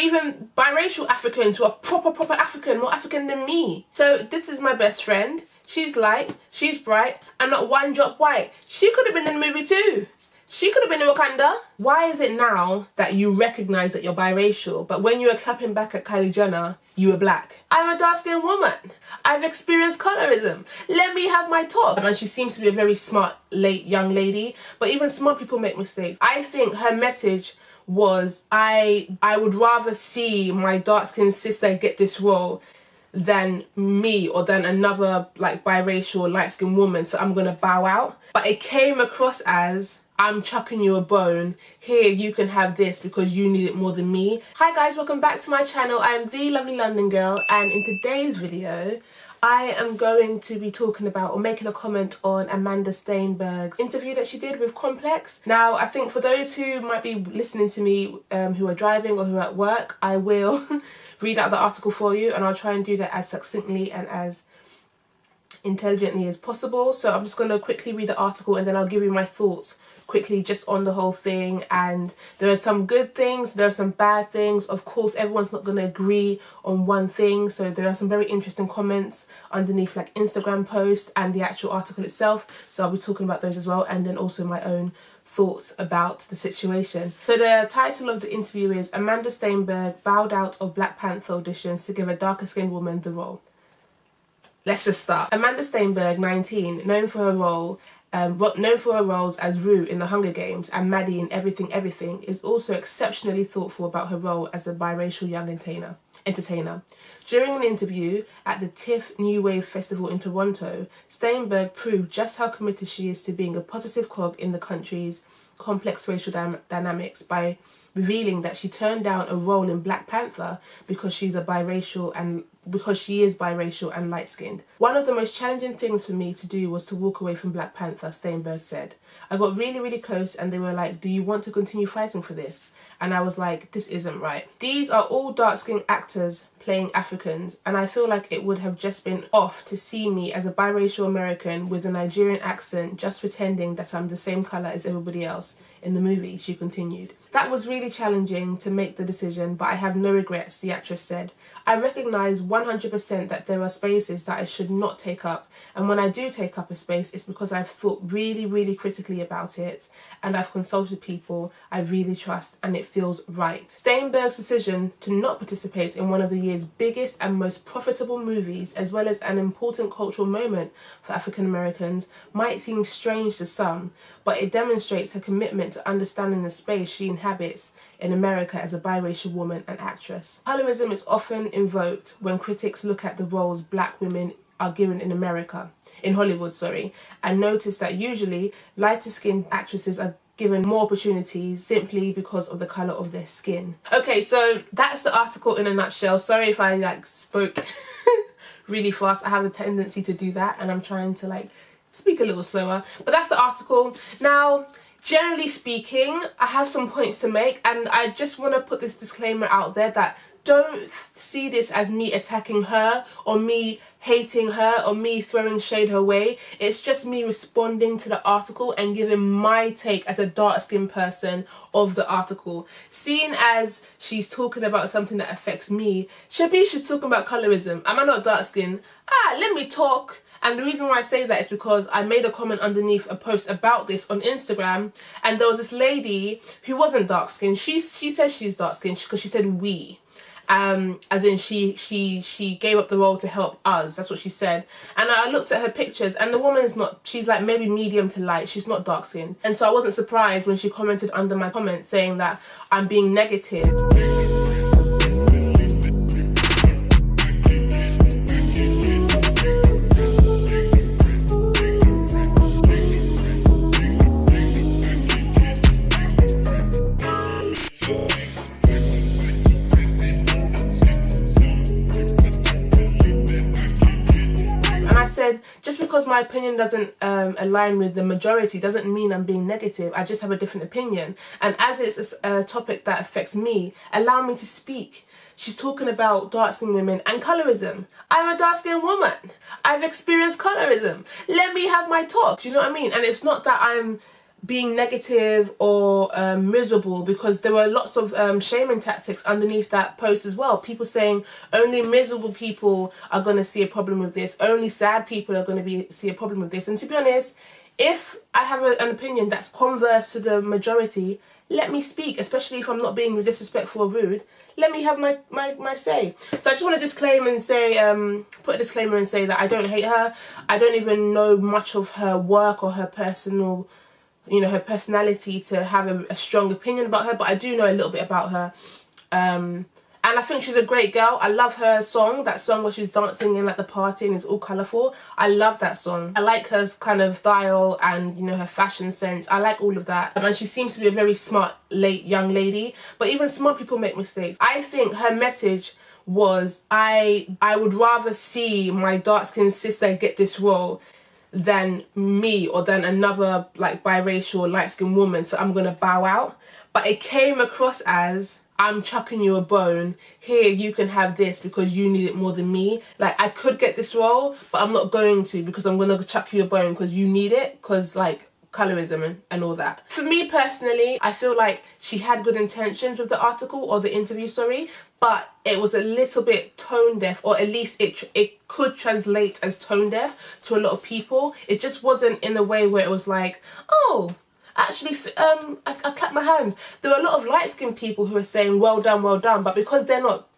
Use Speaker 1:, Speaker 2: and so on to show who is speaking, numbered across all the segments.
Speaker 1: even biracial Africans who are proper African, more African than me. So this is my best friend. She's light, she's bright, and not one drop white. She could have been in the movie too. She could have been in Wakanda. Why is it now that you recognise that you're biracial, but when you were clapping back at Kylie Jenner, you were black? I'm a dark-skinned woman. I've experienced colorism. Let me have my talk. And she seems to be a very smart, young lady, but even smart people make mistakes. I think her message was, I would rather see my dark-skinned sister get this role than me or than another like biracial light-skinned woman, so I'm gonna bow out. But it came across as, I'm chucking you a bone, here you can have this because you need it more than me. Hi guys, welcome back to my channel. I am the lovely London girl, and in today's video I am going to be talking about or making a comment on Amandla Stenberg's interview that she did with Complex. Now, I think for those who might be listening to me who are driving or who are at work, I will read out the article for you, and I'll try and do that as succinctly and as intelligently as possible. So I'm just going to quickly read the article and then I'll give you my thoughts quickly just on the whole thing. And there are some good things, there are some bad things. Of course, everyone's not going to agree on one thing, so there are some very interesting comments underneath like Instagram posts and the actual article itself, so I'll be talking about those as well, and then also my own thoughts about the situation. So the title of the interview is Amandla Stenberg bowed out of Black Panther auditions to give a darker skinned woman the role. Let's just start. Amandla Stenberg, 19, known for her roles as Rue in The Hunger Games and Maddie in Everything Everything, is also exceptionally thoughtful about her role as a biracial young entertainer. During an interview at the TIFF New Wave Festival in Toronto, Stenberg proved just how committed she is to being a positive cog in the country's complex racial dynamics by revealing that she turned down a role in Black Panther because she is biracial and light-skinned. One of the most challenging things for me to do was to walk away from Black Panther, Stenberg said. I got really close and they were like, do you want to continue fighting for this? And I was like, this isn't right. These are all dark-skinned actors playing Africans, and I feel like it would have just been off to see me as a biracial American with a Nigerian accent just pretending that I'm the same colour as everybody else in the movie, she continued. That was really challenging to make the decision, but I have no regrets, the actress said. I recognise 100% that there are spaces that I should not take up, and when I do take up a space, it's because I've thought really critically about it, and I've consulted people I really trust, and it feels right. Stenberg's decision to not participate in one of the year's biggest and most profitable movies, as well as an important cultural moment for African Americans, might seem strange to some, but it demonstrates her commitment to understanding the space she inhabits in America as a biracial woman and actress. Colorism is often invoked when critics look at the roles black women are given in Hollywood, and notice that usually lighter skinned actresses are given more opportunities simply because of the colour of their skin. Okay, so that's the article in a nutshell. Sorry if I like spoke really fast. I have a tendency to do that, and I'm trying to like speak a little slower, but that's the article. Now, generally speaking, I have some points to make, and I just want to put this disclaimer out there that don't see this as me attacking her or me hating her or me throwing shade her way. It's just me responding to the article and giving my take as a dark-skinned person of the article. Seeing as she's talking about something that affects me, she's talking about colorism. Am I not dark-skinned? Let me talk. And the reason why I say that is because I made a comment underneath a post about this on Instagram, and there was this lady who wasn't dark-skinned. She says she's dark-skinned because she said we. As in she gave up the role to help us, that's what she said. And I looked at her pictures and the woman's not, she's like maybe medium to light, she's not dark skinned. And so I wasn't surprised when she commented under my comment saying that I'm being negative. Just because my opinion doesn't align with the majority doesn't mean I'm being negative. I just have a different opinion, and as it's a topic that affects me, allow me to speak. She's talking about dark-skinned women and colorism. I'm a dark-skinned woman. I've experienced colorism. Let me have my talk. Do you know what I mean? And it's not that I'm being negative or miserable, because there were lots of shaming tactics underneath that post as well. People saying only miserable people are going to see a problem with this, only sad people are going to see a problem with this. And to be honest, if I have an opinion that's converse to the majority, let me speak, especially if I'm not being disrespectful or rude. Let me have my say. So I just want to disclaim and say, put a disclaimer and say that I don't hate her. I don't even know much of her work or her personal, you know, her personality to have a strong opinion about her, but I do know a little bit about her. And I think she's a great girl. I love her song, that song where she's dancing in like the party and it's all colourful. I love that song. I like her kind of style and, you know, her fashion sense. I like all of that. And she seems to be a very smart young lady. But even smart people make mistakes. I think her message was, I would rather see my dark-skinned sister get this role than me or than another like biracial light-skinned woman, so I'm gonna bow out. But it came across as, I'm chucking you a bone, here you can have this because you need it more than me. Like, I could get this role, but I'm not going to, because I'm gonna chuck you a bone because you need it, because like colorism and all that. For me personally, I feel like she had good intentions with the article or the interview, sorry, but it was a little bit tone deaf, or at least it could translate as tone deaf to a lot of people. It just wasn't in a way where it was like, oh, actually, I clap my hands. There were a lot of light-skinned people who were saying well done, but because they're not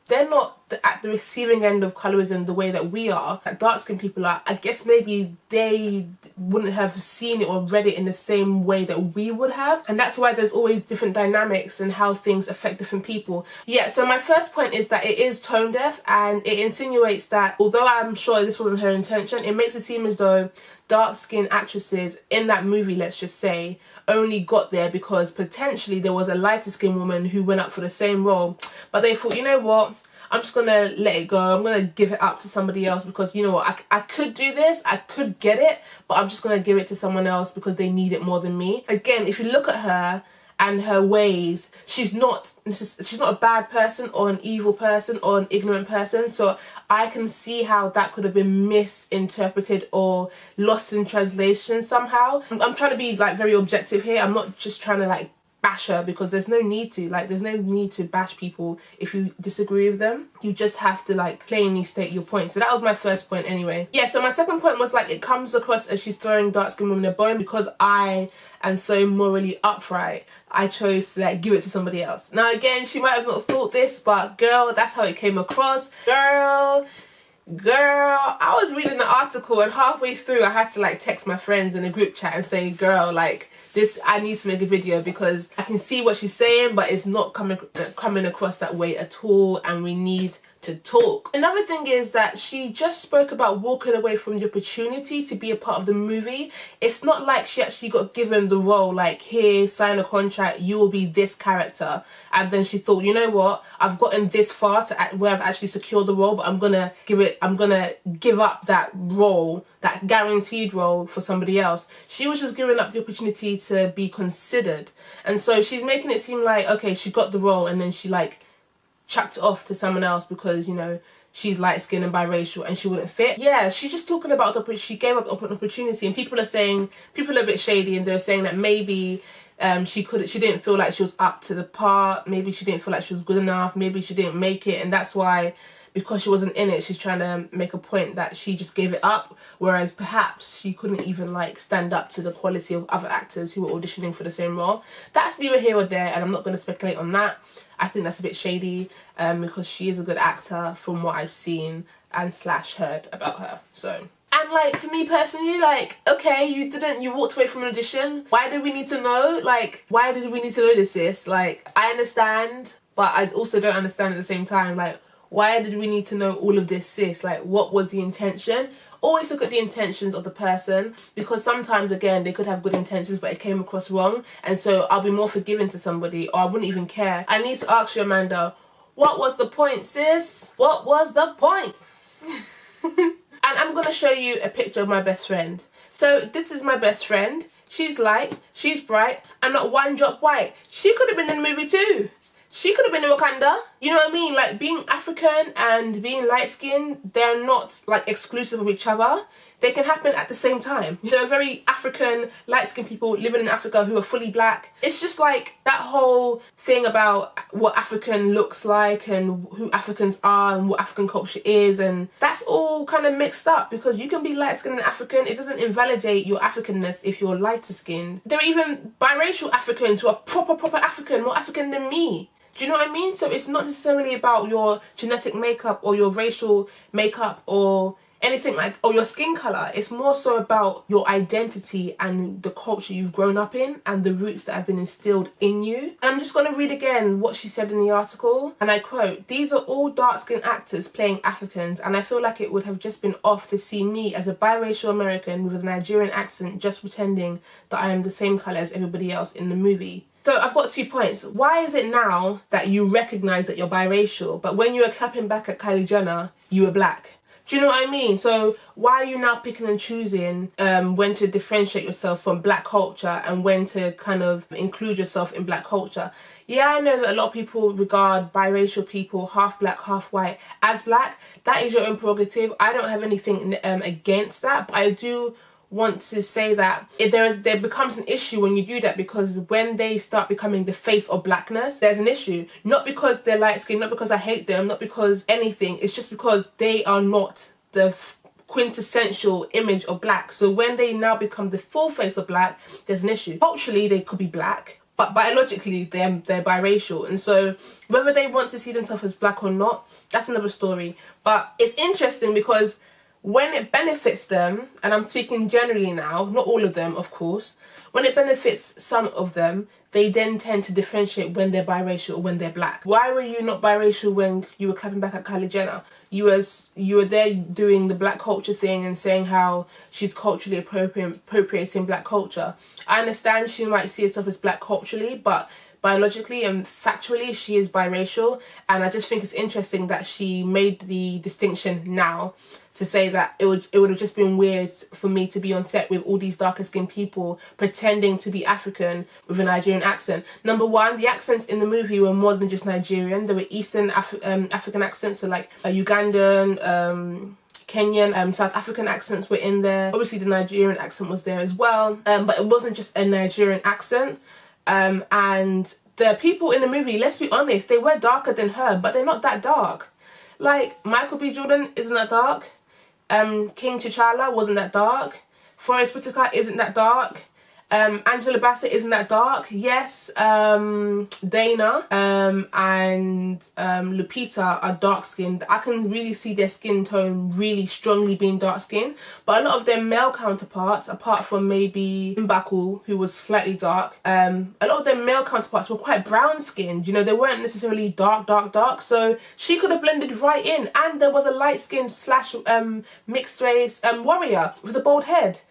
Speaker 1: at the receiving end of colorism the way that we are, that dark-skinned people are, I guess maybe they wouldn't have seen it or read it in the same way that we would have. And that's why there's always different dynamics and how things affect different people. Yeah, so my first point is that it is tone deaf, and it insinuates that, although I'm sure this wasn't her intention, it makes it seem as though dark-skinned actresses in that movie, let's just say, only got there because potentially there was a lighter-skinned woman who went up for the same role, but they thought, you know what, I'm just gonna let it go, I'm gonna give it up to somebody else, because you know what, I could do this, I could get it, but I'm just gonna give it to someone else because they need it more than me. Again, if you look at her and her ways, she's not a bad person or an evil person or an ignorant person, so I can see how that could have been misinterpreted or lost in translation somehow. I'm trying to be like very objective here. I'm not just trying to like bash her, because there's no need to. Like, there's no need to bash people if you disagree with them. You just have to like plainly state your point. So that was my first point anyway. Yeah, so my second point was like, it comes across as she's throwing dark-skinned women a bone because I am so morally upright. I chose to like give it to somebody else. Now again, she might have not thought this, but girl, that's how it came across. Girl, I was reading the article and halfway through I had to like text my friends in a group chat and say, girl, like, this, I need to make a video because I can see what she's saying, but it's not coming across that way at all, and we need to talk. Another thing is that she just spoke about walking away from the opportunity to be a part of the movie. It's not like she actually got given the role, like, here, sign a contract, you will be this character, and then she thought, you know what, I've gotten this far to where I've actually secured the role, but I'm gonna give up that role, that guaranteed role, for somebody else. She was just giving up the opportunity to be considered, and so she's making it seem like, okay, she got the role and then she like chucked it off to someone else because, you know, she's light-skinned and biracial and she wouldn't fit. Yeah, she's just talking about she gave up an opportunity, and people are a bit shady, and they're saying that maybe she didn't feel like she was up to the part, maybe she didn't feel like she was good enough, maybe she didn't make it, and that's why, because she wasn't in it, she's trying to make a point that she just gave it up, whereas perhaps she couldn't even like stand up to the quality of other actors who were auditioning for the same role. That's neither here or there, and I'm not going to speculate on that. I think that's a bit shady, because she is a good actor from what I've seen and / heard about her. So, and like, for me personally, like, okay, you walked away from an audition. Why do we need to know? Like, why did we need to know this, sis? Like, I understand, but I also don't understand at the same time. Like, why did we need to know all of this, sis? Like, what was the intention? Always look at the intentions of the person, because sometimes, again, they could have good intentions but it came across wrong, and so I'll be more forgiving to somebody, or I wouldn't even care. I need to ask you, Amanda, what was the point, sis? What was the point? And I'm gonna show you a picture of my best friend. So this is my best friend. She's light, she's bright, and not one drop white. She could have been in the movie too. She could have been in Wakanda. You know what I mean? Like, being African and being light-skinned, they're not like exclusive of each other. they can happen at the same time. There are very African, light-skinned people living in Africa who are fully black. It's just like that whole thing about what African looks like and who Africans are and what African culture is, and that's all kind of mixed up, because you can be light-skinned and African. It doesn't invalidate your Africanness if you're lighter skinned. There are even biracial Africans who are proper African, more African than me. Do you know what I mean? So it's not necessarily about your genetic makeup or your racial makeup or anything like, or your skin colour. It's more so about your identity and the culture you've grown up in and the roots that have been instilled in you. And I'm just going to read again what she said in the article, and I quote, "These are all dark-skinned actors playing Africans, and I feel like it would have just been off to see me as a biracial American with a Nigerian accent just pretending that I am the same colour as everybody else in the movie." So I've got 2 points. Why is it now that you recognise that you're biracial, but when you were clapping back at Kylie Jenner, you were black? Do you know what I mean? So why are you now picking and choosing when to differentiate yourself from black culture and when to kind of include yourself in black culture? Yeah, I know that a lot of people regard biracial people, half black, half white, as black. That is your own prerogative. I don't have anything against that, but I do want to say that there becomes an issue when you do that, because when they start becoming the face of blackness, there's an issue. Not because they're light skinned, not because I hate them, not because anything. It's just because they are not the quintessential image of black. So when they now become the full face of black, there's an issue. Culturally, they could be black, but biologically they're biracial, and so whether they want to see themselves as black or not, that's another story. But it's interesting because when it benefits them, and I'm speaking generally now, not all of them of course, when it benefits some of them, they then tend to differentiate when they're biracial or when they're black. Why were you not biracial when you were clapping back at Kylie Jenner? You were there doing the black culture thing and saying how she's culturally appropriating black culture. I understand she might see herself as black culturally, but biologically and factually she is biracial, and I just think it's interesting that she made the distinction now to say that it would have just been weird for me to be on set with all these darker skinned people pretending to be African with a Nigerian accent. Number one, the accents in the movie were more than just Nigerian. There were Eastern African accents, so like Ugandan, Kenyan, South African accents were in there. Obviously the Nigerian accent was there as well, but it wasn't just a Nigerian accent. And the people in the movie, let's be honest, they were darker than her, but they're not that dark. Like, Michael B. Jordan isn't that dark. King T'Challa wasn't that dark. Forest Whitaker isn't that dark. Angela Bassett isn't that dark. Yes, Dana and Lupita are dark skinned. I can really see their skin tone really strongly being dark skinned, but a lot of their male counterparts, apart from maybe Mbaku, who was slightly dark, a lot of their male counterparts were quite brown skinned. You know, they weren't necessarily dark, so she could have blended right in. And there was a light skinned slash mixed race warrior with a bald head.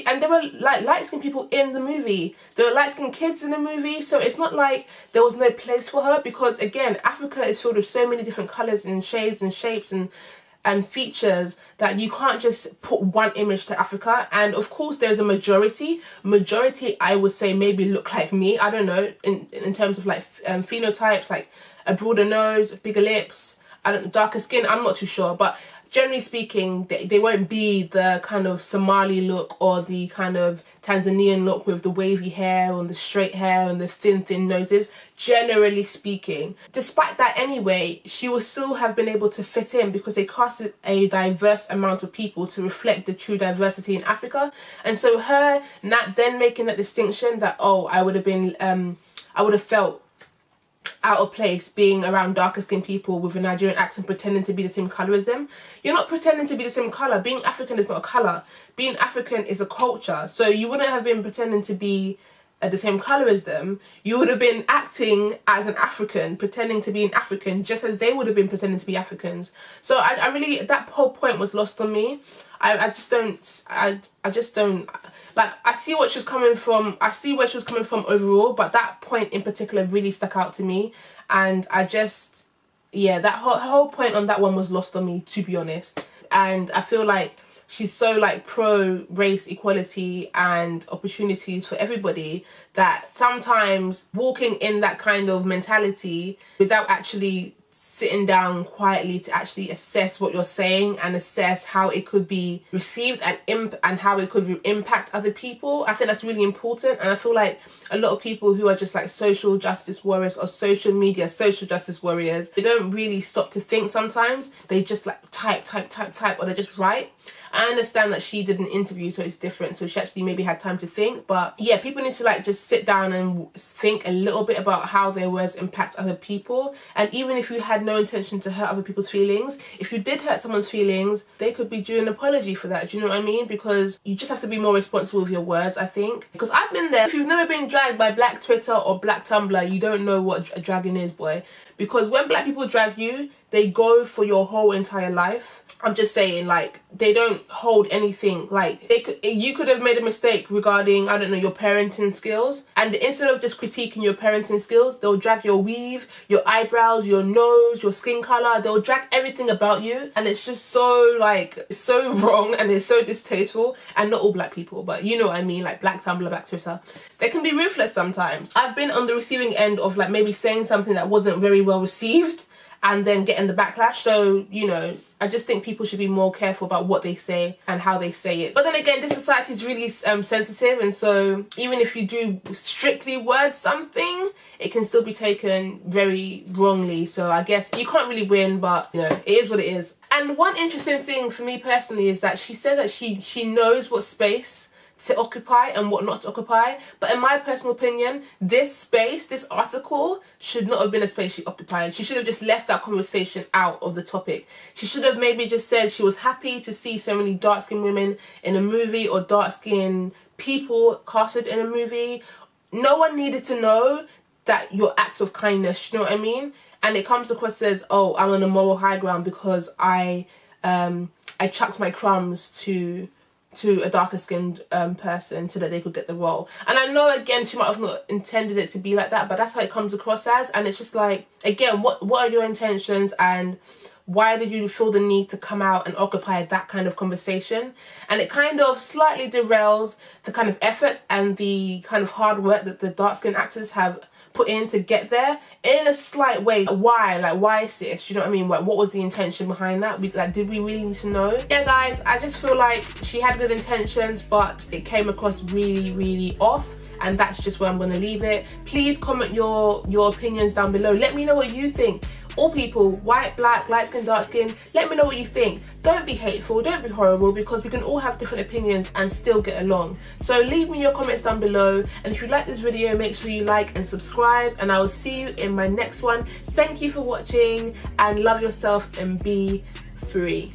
Speaker 1: And there were like light-skinned people in the movie. There were light-skinned kids in the movie, so it's not like there was no place for her, because again, Africa is filled with so many different colours and shades and shapes and features that you can't just put one image to Africa. And of course there's a majority I would say maybe look like me, I don't know, in terms of like phenotypes, like a broader nose, bigger lips, darker skin, I'm not too sure, but generally speaking, they won't be the kind of Somali look or the kind of Tanzanian look with the wavy hair and the straight hair and the thin noses, generally speaking. Despite that anyway, she will still have been able to fit in because they casted a diverse amount of people to reflect the true diversity in Africa. And so her not then making that distinction that, oh, I would have felt out of place being around darker skinned people with a Nigerian accent pretending to be the same colour as them. You're not pretending to be the same colour. Being African is not a colour. Being African is a culture. So you wouldn't have been pretending to be the same colour as them. You would have been acting as an African, pretending to be an African, just as they would have been pretending to be Africans. So I really, that whole point was lost on me. I just don't like, I see what she was coming from. I see where she was coming from overall, but that point in particular really stuck out to me. And I just, yeah, that whole point on that one was lost on me, to be honest. And I feel like she's so like pro race equality and opportunities for everybody that sometimes walking in that kind of mentality without actually sitting down quietly to actually assess what you're saying and assess how it could be received and how it could impact other people. I think that's really important, and I feel like a lot of people who are just like social justice warriors or social media social justice warriors, they don't really stop to think sometimes. They just like type, or they just write. I understand that she did an interview, so it's different, so she actually maybe had time to think. But yeah, people need to like just sit down and think a little bit about how their words impact other people. And even if you had no intention to hurt other people's feelings, if you did hurt someone's feelings, they could be due an apology for that. Do you know what I mean? Because you just have to be more responsible with your words, I think. Because I've been there. If you've never been dragged by Black Twitter or Black Tumblr, you don't know what dragging is, boy. Because when Black people drag you, they go for your whole entire life. I'm just saying, like, they don't hold anything. Like, you could have made a mistake regarding, I don't know, your parenting skills, and instead of just critiquing your parenting skills, they'll drag your weave, your eyebrows, your nose, your skin color. They'll drag everything about you, and it's just so, like, it's so wrong, and it's so distasteful. And not all Black people, but you know what I mean, like Black Tumblr, Black Twitter. They can be ruthless sometimes. I've been on the receiving end of, like, maybe saying something that wasn't very well received and then getting the backlash. So, you know, I just think people should be more careful about what they say and how they say it. But then again, this society is really sensitive, and so even if you do strictly word something, it can still be taken very wrongly. So I guess you can't really win, but you know, it is what it is. And one interesting thing for me personally is that she said that she knows what space to occupy and what not to occupy, but in my personal opinion, this space, this article, should not have been a space she occupied. She should have just left that conversation out of the topic. She should have maybe just said she was happy to see so many dark-skinned women in a movie, or dark-skinned people casted in a movie. No one needed to know that your act of kindness, you know what I mean? And it comes across as, oh, I'm on a moral high ground because I chucked my crumbs to a darker skinned person so that they could get the role. And I know, again, she might have not intended it to be like that, but that's how it comes across as. And it's just like, again, what are your intentions, and why did you feel the need to come out and occupy that kind of conversation? And it kind of slightly derails the kind of efforts and the kind of hard work that the dark skinned actors have put in to get there in a slight way. Why sis? You know what I mean? Like, what was the intention behind that? Did we really need to know? Yeah, guys, I just feel like she had good intentions, but it came across really off, and that's just where I'm going to leave it. Please comment your opinions down below. Let me know what you think. All people, white, black, light skin, dark skin, let me know what you think. Don't be hateful, don't be horrible, because we can all have different opinions and still get along. So leave me your comments down below, and if you like this video, make sure you like and subscribe, and I will see you in my next one. Thank you for watching, and love yourself and be free.